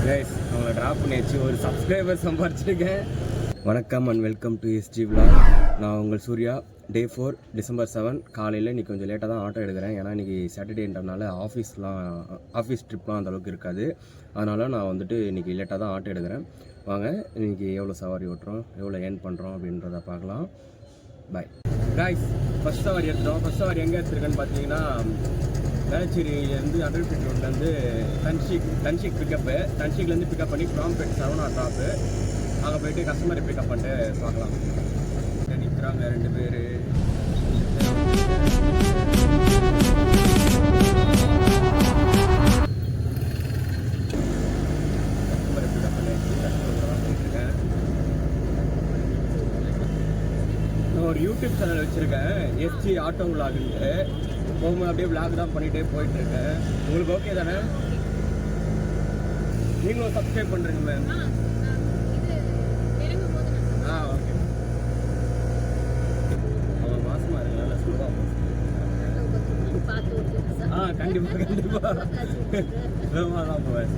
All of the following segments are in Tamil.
கைஸ் அவங்கள ட்ராப் பண்ணியாச்சு, ஒரு சப்ஸ்கிரைபர் சம்பாரிச்சிருக்கேன். வணக்கம் and welcome to SG vlog. நான் உங்கள் சூர்யா. டே 4 December 7 காலையில் இன்றைக்கி கொஞ்சம் லேட்டாக தான் ஆட்டோ எடுக்கிறேன். ஏன்னா இன்றைக்கி சாட்டர்டேன்றனால ஆஃபீஸ் ட்ரிப்லாம் அந்தளவுக்கு இருக்காது. அதனால் நான் வந்துட்டு இன்றைக்கி லேட்டாக தான் ஆட்டோ எடுக்கிறேன். வாங்க இன்றைக்கி எவ்வளோ சவாரி ஓட்டுறோம், எவ்வளோ ஏர்ன் பண்ணுறோம் அப்படின்றத பார்க்கலாம். Bye guys. ஃபஸ்ட் சவாரி எடுத்துட்டோம். ஃபஸ்ட் சவாரி எங்கே எடுத்துருக்கேன்னு பார்த்தீங்கன்னா, வேளச்சேரியிலேருந்து 100 feet ரோட்லேருந்து தன்ஷிக் பிக்கப்பு. தன்ஷிக்லேருந்து பிக்கப் பண்ணி ப்ராம்பேட் சரவணா ட்ராப்பு. அங்கே போய்ட்டு கஸ்டமரை பிக்கப் பண்ணிட்டு பார்க்கலாம். நிற்கிறாங்க 2 பேர். கஸ்டமரை பிக்கப் பண்ணிட்டு கஸ்டமர் போயிட்டுருக்கேன். நான் ஒரு யூடியூப் சேனல் வச்சுருக்கேன், எஸ்ஜி ஆட்டோ விலாகுன்ட்டு. போகும்போது அப்படியே விளாக் தான் பண்ணிகிட்டே போயிட்டுருக்கேன். உங்களுக்கு ஓகே தானே? நீங்களும் சப்ஸ்கிரைப் பண்ணுறீங்க மேம்? ஓகே. அவன் மாசமாக இருக்குல்ல, ஸ்லோவாக கண்டிப்பாக ஸ்லோவாக தான் போவேன்.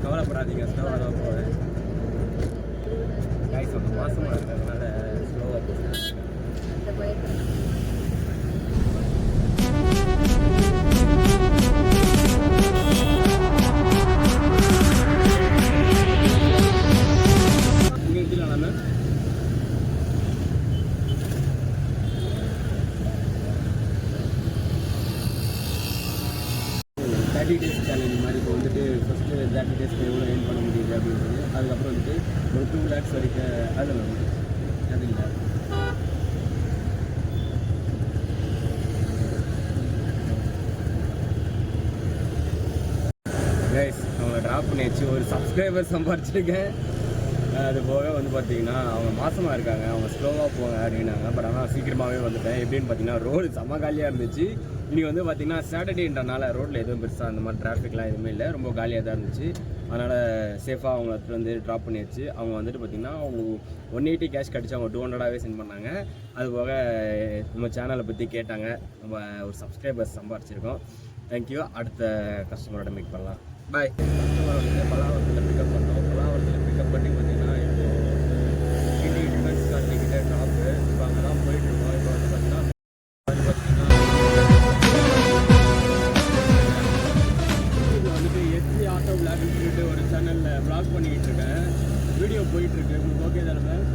கவலைப்படாதீங்க, ஸ்லோவாக தான் போவேன். கைஸ் வந்து மாசமாக இருக்கிறதுனால ஸ்லோவாக போவேன். சேலஞ்ச் மாதிரி இப்போ வந்துட்டு ஃபஸ்ட்டு 30 days எவ்வளோ ஏர்ன் பண்ண முடியுது அப்படின்றது. அதுக்கப்புறம் வந்துட்டு ஒரு 2 lakhs வரைக்கும் அது இல்லை. கைஸ் அவங்கள ட்ராப் பண்ணியாச்சு, ஒரு சப்ஸ்கிரைபர் சம்பாரிச்சிருக்கேன். அது போக வந்து பார்த்தீங்கன்னா அவங்க மாசமாக இருக்காங்க, அவங்க ஸ்லோவாக போங்க அப்படின்னாங்க. பட் ஆனால் சீக்கிரமாகவே வந்துட்டேன். எப்படின்னு பார்த்தீங்கன்னா ரோடு செம்ம காலியாக இருந்துச்சு. இன்றைக்கி வந்து பார்த்திங்கன்னா சாட்டர்டேன்றனால ரோட்டில் எதுவும் பெருசாக அந்த மாதிரி டிராஃபிக்லாம் எதுவுமே இல்லை, ரொம்ப காலியாக தான் இருந்துச்சு. அதனால் சேஃபாக அவங்கள எடுத்துகிட்டு வந்து ட்ராப் பண்ணியாச்சு. அவங்க வந்துட்டு பார்த்திங்கன்னா அவங்க 180 கேஷ் கிடச்சி அவங்க 200 சென்ட் பண்ணாங்க. அது போக நம்ம சேனலை பற்றி கேட்டாங்க. நம்ம ஒரு சப்ஸ்கிரைபர்ஸ் சம்பாரிச்சிருக்கோம். தேங்க்யூ. அடுத்த கஸ்டமரோட மீட் பண்ணலாம். பாய். கஸ்டமர் வந்து பல்லாவரத்தில் பிக்கப் பண்ணோம். பல்லாவரத்தில் பிக்கப் பண்ணி பார்த்திங்கன்னா இப்போ இண்டி டிஃபென்ஸ் காலனிக்கிட்ட ட்ராப்பு. இப்போ அங்கே தான் போயிட்டுருக்கோம். இப்போ வந்து பார்த்திங்கன்னா வந்துட்டு எஸ்ஜி ஆட்டோ விளாக்னு சொல்லிட்டு ஒரு சேனலில் விளாக் பண்ணிக்கிட்டு இருக்கேன். வீடியோ போயிட்டுருக்கு. உங்களுக்கு ஓகே தானே மேம்?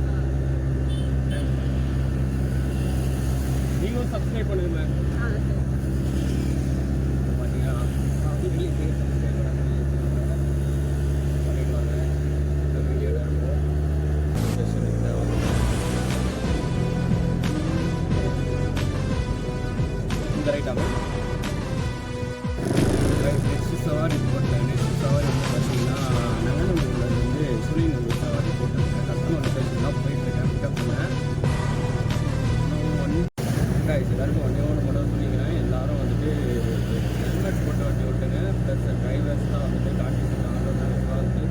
நீங்களும் சப்ஸ்கிரைப் பண்ணுங்க மேம். பார்த்தீங்கன்னா நெக்ஸ்ட் சவாரி போட்டேன். நெக்ஸ்ட் சவாரி வந்து பார்த்தீங்கன்னா நங்கநல்லூரில் வந்து சுழிநல்லூர் சவாரி போட்டிருக்கேன். கஸ்டமர் லொக்கேஷன் போயிட்டுருக்கேன். பிக்கப் பண்ணேன். எல்லாருக்கும் ஒன்றே மட்டும் சொல்லிக்கிறேன். எல்லோரும் வந்துட்டு ஹெல்மெட் போட்டு வண்டி ஓட்டுங்க. ப்ளஸ் டிரைவர்ஸ்லாம் வந்துட்டு காக்கி சீட்டை ஆட்டோ டிரைவர்ஸ்லாம் வந்து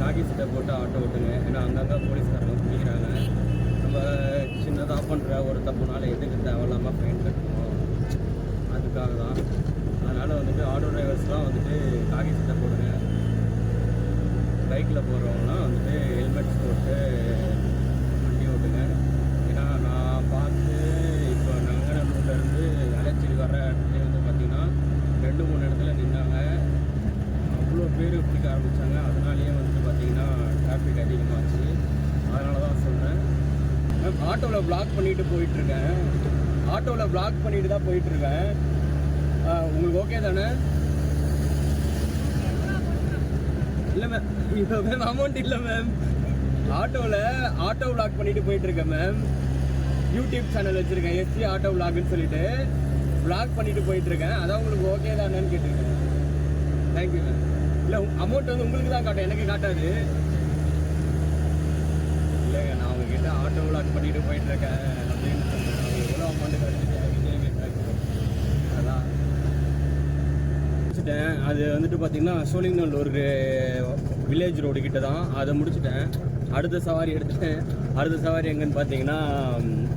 காக்கி சீட்டை போட்டு ஆட்டோ ஓட்டுங்க. ஏன்னா அங்கங்கே போலீஸ்காரங்க பிடிக்கிறாங்க. நம்ம சின்னதாக பண்ணுற ஒரு தப்புனால எதுக்கு தேவையில்லாமல் ஃபைன் கட்டணும், அதுக்காக தான். அதனால் வந்துட்டு ஆட்டோ டிரைவர்ஸ்லாம் வந்துட்டு காக்கி சீட்டை போடுங்க. பைக்கில் போகிறவங்களாம் வந்துட்டு ஹெல்மெட்ஸ் போட்டு வண்டி ஓட்டுங்க. ஏன்னா நான் பார்த்து இப்போ நங்கநல்லூர்லேருந்து வேளச்சேரி வர இடத்துல வந்து பார்த்திங்கன்னா 2-3 இடத்துல நின்னாங்க. அவ்வளோ பேர் பிடிக்க ஆரம்பித்தாங்க. அதனாலேயே வந்துட்டு பார்த்திங்கன்னா டிராஃபிக் அதிகமாகிடுச்சு. அதனால தான் சொல்கிறேன். ஆட்டோவில் பிளாக் பண்ணிட்டு போயிட்டுருக்கேன். ஆட்டோவில் பிளாக் பண்ணிட்டு தான் போயிட்டுருக்கேன். உங்களுக்கு ஓகே தானே? இல்லை மேம், இப்போ மேம் அமௌண்ட் இல்லை மேம். ஆட்டோ விளாக் பண்ணிட்டு போயிட்டுருக்கேன் மேம். யூடியூப் சேனல் வச்சுருக்கேன், எஸ்ஜி ஆட்டோ விளாக்னு சொல்லிட்டு விளாக் பண்ணிட்டு போயிட்டுருக்கேன். அதான் உங்களுக்கு ஓகே தானேன்னு கேட்டிருக்கேன். Thank you ma'am. இல்லை அமௌண்ட் வந்து உங்களுக்கு தான் காட்டும், எனக்கு காட்டாது. இல்லைங்க, நான் உங்ககிட்ட ஆட்டோ விளாக் பண்ணிட்டு போயிட்டுருக்கேன் அப்படின்னு சொல்கிறேன். எவ்வளோ அமௌண்ட்டு கிடைச்சிட்டு அதான் முடிச்சுட்டேன். அது வந்துட்டு பார்த்திங்கன்னா சோழிங்கநல்லூர் வில்லேஜ் ரோடு கிட்ட தான். அதை முடிச்சுட்டேன். அடுத்த சவாரி எடுத்துட்டேன். அடுத்த சவாரி எங்கன்னு பார்த்தீங்கன்னா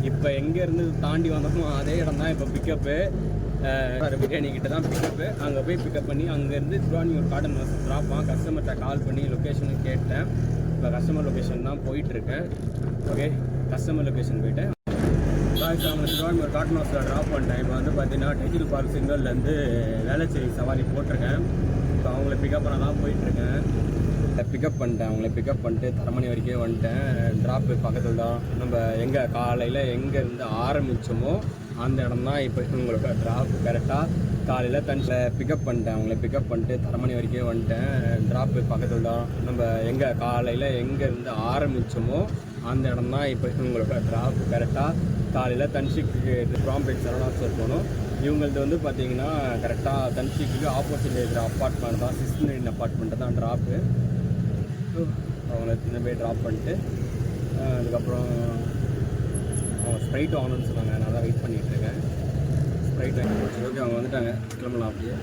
இப்போ எங்கேருந்து தாண்டி வந்தோமோ அதே இடம் தான் இப்போ பிக்கப்பு. பிரியாணி கிட்ட தான் பிக்கப்பு. அங்கே போய் பிக்கப் பண்ணி அங்கேருந்து திருவான்மியூர் காட்டன் வாசல் ட்ராப்பாக கஸ்டமர்கிட்ட கால் பண்ணி லொக்கேஷனுக்கு கேட்டேன். இப்போ கஸ்டமர் லொக்கேஷன் தான் போயிட்டுருக்கேன். ஓகே, கஸ்டமர் லொக்கேஷன் போயிட்டேன். அவங்க திருவான்மியூர் காட்டன் வாசலில் ட்ராப் பண்ணிட்டேன். இப்போ வந்து பார்த்தீங்கன்னா டைட்டில் பார்க் சிக்னல்லேருந்து வேளச்சேரி சவாரி போட்டிருக்கேன். இப்போ அவங்கள பிக்கப் பண்ண தான் போயிட்டுருக்கேன். பிக்கப் பண்ணிட்டேன். அவங்கள பிக்கப் பண்ணிட்டு தரமணி வரைக்கும் வந்துட்டேன். ட்ராப்பு பக்கத்தில் தான். நம்ம எங்கே காலையில் எங்கேருந்து ஆரம்பித்தோமோ அந்த இடம் தான் இப்போ உங்களுக்கு ட்ராப்பு. கரெக்டாக காலையில் தனியில் பிக்கப் பண்ணிட்டேன். அவங்கள பிக்கப் பண்ணிட்டு தரமணி வரைக்கும் வந்துட்டேன். ட்ராப்பு பக்கத்தில் தான். நம்ம எங்கே காலையில் எங்கேருந்து ஆரம்பித்தோமோ அந்த இடம் தான் இப்போ உங்களுக்கு ட்ராப்பு. கரெக்டாக காலையில் தன்ஷிக்கு ப்ராம்பேட் சரவணாஸ்வர் போகணும். இவங்களது வந்து பார்த்தீங்கன்னா கரெக்டாக தன்ஷிக்கு ஆப்போசிட்டில் இருக்கிற அப்பார்ட்மெண்ட் தான், 609 அப்பார்ட்மெண்ட்டு தான் ட்ராப்பு. அவங்கள சின்ன போய் ட்ராப் பண்ணிட்டு அதுக்கப்புறம் அவங்க ஸ்ப்ரைட் வாங்கணும்னு சொன்னாங்க. நான் தான் வெயிட் பண்ணிகிட்ருக்கேன். ஸ்ப்ரைட் வாங்கி போச்சு. ஓகே, அவங்க வந்துட்டாங்க. கிளம்பலாம் அப்படியே.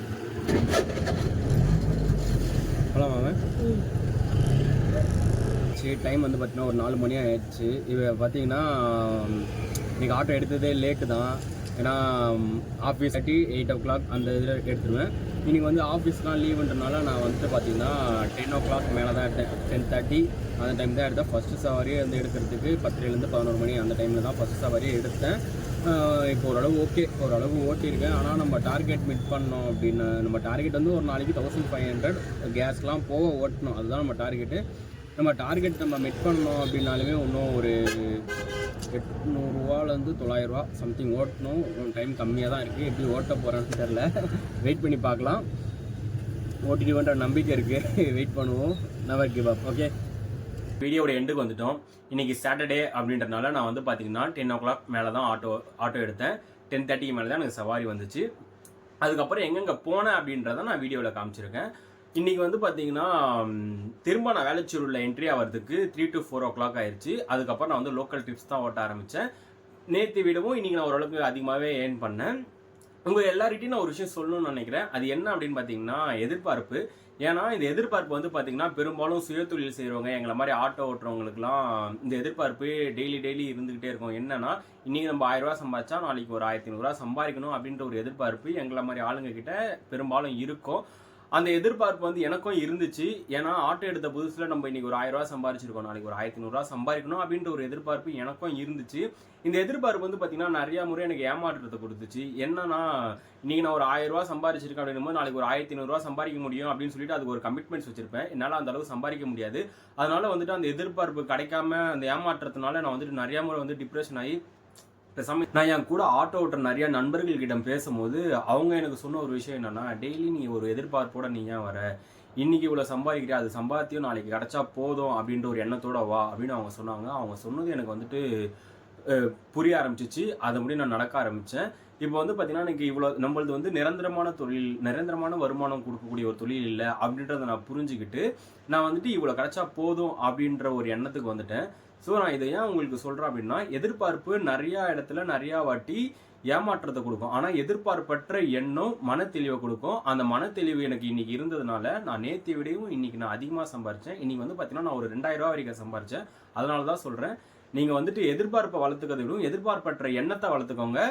போகலாம் வாங்க. சரி, டைம் வந்து பார்த்தீங்கன்னா ஒரு 4 மணி ஆயிடுச்சு. இவ பார்த்தீங்கன்னா இன்றைக்கி ஆட்டோ எடுத்ததே லேட்டு தான். ஏன்னா ஆஃபீஸ் 8 o'clock அந்த இதில் எடுத்துருவேன். இன்றைக்கி வந்து ஆஃபீஸ்லாம் லீவுன்றனால நான் வந்துட்டு பார்த்தீங்கன்னா 10 o'clock மேலே தான் எடுத்தேன். 10:30 அந்த டைம் தான் எடுத்தேன். ஃபஸ்ட்டு சவாரியே வந்து எடுக்கிறதுக்கு 10லேருந்து 11 மணி அந்த டைமில் தான் ஃபஸ்ட்டு சவாரியே எடுத்தேன். இப்போ ஓரளவு ஓட்டியிருக்கேன். ஆனால் நம்ம டார்கெட் மீட் பண்ணோம் அப்படின்னு, நம்ம டார்கெட் வந்து ஒரு நாளைக்கு 1500 கேஸ்லாம் போக ஓட்டணும். அதுதான் நம்ம டார்கெட்டு. நம்ம டார்கெட் நம்ம மீட் பண்ணோம் அப்படின்னாலுமே இன்னும் ஒரு 800ரூவாலேருந்து 900 சம்திங் ஓட்டணும். டைம் கம்மியாக தான் இருக்குது. எப்படி ஓட்ட போகிறேன்னு தெரில. வெயிட் பண்ணி பார்க்கலாம். ஓட்டிடுவேன்ற நம்பிக்கை இருக்குது. வெயிட் பண்ணுவோம். Never give up. ஓகே, வீடியோட எண்டுக்கு வந்துட்டோம். இன்றைக்கி சாட்டர்டே அப்படின்றனால நான் வந்து பார்த்தீங்கன்னா 10 o'clock மேலே தான் ஆட்டோ எடுத்தேன். 10:30 மேலே தான் எனக்கு சவாரி வந்துச்சு. அதுக்கப்புறம் எங்கெங்கே போனேன் அப்படின்றத நான் வீடியோவில் காமிச்சிருக்கேன். இன்றைக்கி வந்து பார்த்தீங்கன்னா திரும்ப நான் வேளச்சேரியில் என்ட்ரி ஆகிறதுக்கு 3 to 4 o'clock ஆயிடுச்சு. அதுக்கப்புறம் நான் வந்து லோக்கல் ட்ரிப்ஸ் தான் ஓட்ட ஆரம்பித்தேன். நேற்று விடவும் இன்றைக்கி நான் ஓரளவுக்கு அதிகமாகவே ஏர்ன் பண்ணேன். உங்கள் எல்லார்கிட்டையும் நான் ஒரு விஷயம் சொல்லணும்னு நினைக்கிறேன். அது என்ன அப்படின்னு பார்த்தீங்கன்னா எதிர்பார்ப்பு. ஏன்னா இந்த எதிர்பார்ப்பு வந்து பார்த்தீங்கன்னா பெரும்பாலும் சுயதொழில் செய்கிறவங்க, எங்களை மாதிரி ஆட்டோ ஓட்டுறவங்களுக்குலாம் இந்த எதிர்பார்ப்பு டெய்லி இருந்துக்கிட்டே இருக்கும். என்னன்னா இன்றைக்கி நம்ம 1000 ரூபா சம்பாதிச்சா நாளைக்கு ஒரு 1500 சம்பாதிக்கணும் அப்படின்ற ஒரு எதிர்பார்ப்பு எங்களை மாதிரி ஆளுங்க கிட்ட பெரும்பாலும் இருக்கும். அந்த எதிர்பார்ப்பு வந்து எனக்கும் இருந்துச்சு. ஏன்னா ஆட்டோ எடுத்த புதுசில் நம்ம இன்றைக்கி ஒரு 1000 ரூபா சம்பாரிச்சிருக்கோம், நாளைக்கு ஒரு 1500 சம்பாதிக்கணும் அப்படின்ற ஒரு எதிர்பார்ப்பு எனக்கும் இருந்துச்சு. இந்த எதிர்பார்ப்பு வந்து பார்த்தீங்கன்னா நிறையா முறை எனக்கு ஏமாற்றத்தை கொடுத்துச்சு. என்னன்னா இன்றைக்கி நான் ஒரு 1000 ரூபா சம்பாரிச்சிருக்கேன் அப்படின்னும் போது நாளைக்கு ஒரு 1500 சம்பாதிக்க முடியும் அப்படின்னு சொல்லிட்டு அதுக்கு ஒரு கமிட்மெண்ட்ஸ் வச்சிருப்பேன். என்னால் அந்த அளவுக்கு சம்பாதிக்க முடியாது. அதனால வந்துட்டு அந்த எதிர்பார்ப்பு கிடைக்காம அந்த ஏமாற்றத்தினால நான் வந்துட்டு நிறையா முறை வந்து டிப்ரெஷன் ஆகி நான் என் கூட ஆட்டோ ஓட்டுற நிறைய நண்பர்கள்கிட்ட பேசும்போது அவங்க எனக்கு சொன்ன ஒரு விஷயம் என்னன்னா, டெய்லி நீ ஒரு எதிர்பார்ப்போட நீ ஏன் வர, இன்னைக்கு இவ்வளோ சம்பாதிக்கிறியா, அது சம்பாத்தியம் நாளைக்கு கிடைச்சா போதும் அப்படின்ற ஒரு எண்ணத்தோட வா அப்படின்னு அவங்க சொன்னாங்க. அவங்க சொன்னது எனக்கு வந்துட்டு புரிய ஆரம்பிச்சிச்சு. அதை முடி நான் நடக்க ஆரம்பித்தேன். இப்போ வந்து பார்த்தீங்கன்னா எனக்கு இவ்வளோ நம்மளது வந்து நிரந்தரமான தொழில், நிரந்தரமான வருமானம் கொடுக்கக்கூடிய ஒரு தொழில் இல்லை அப்படின்றத நான் புரிஞ்சுக்கிட்டு நான் வந்துட்டு இவ்வளோ கிடைச்சா போதும் அப்படின்ற ஒரு எண்ணத்துக்கு வந்துட்டேன். ஸோ நான் இதை ஏன் உங்களுக்கு சொல்கிறேன் அப்படின்னா, எதிர்பார்ப்பு நிறையா இடத்துல நிறையா வாட்டி ஏமாற்றத்தை கொடுக்கும். ஆனால் எதிர்பார்ப்பற்ற எண்ணம் மனத்தெளிவை கொடுக்கும். அந்த மனத்தெளிவு எனக்கு இன்னைக்கு இருந்ததுனால நான் நேற்றை விடையும் இன்னைக்கு நான் அதிகமாக சம்பாரித்தேன். இன்னைக்கு வந்து பார்த்தீங்கன்னா நான் ஒரு 2000 ரூபா வரைக்கும் சம்பாரித்தேன். அதனால தான் சொல்கிறேன், நீங்கள் வந்துட்டு எதிர்பார்ப்பை வளர்த்துக்கிறத விடும் எதிர்பார்ப்பற்ற எண்ணத்தை வளர்த்துக்கோங்க.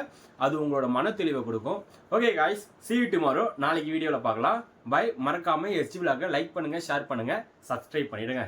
அது உங்களோட மனத்தெளிவை கொடுக்கும். Okay guys, see you tomorrow. நாளைக்கு வீடியோவில் பார்க்கலாம். பை. மறக்காமல் SG Vlog லைக் பண்ணுங்கள், ஷேர் பண்ணுங்கள், சப்ஸ்கிரைப் பண்ணிவிடுங்க.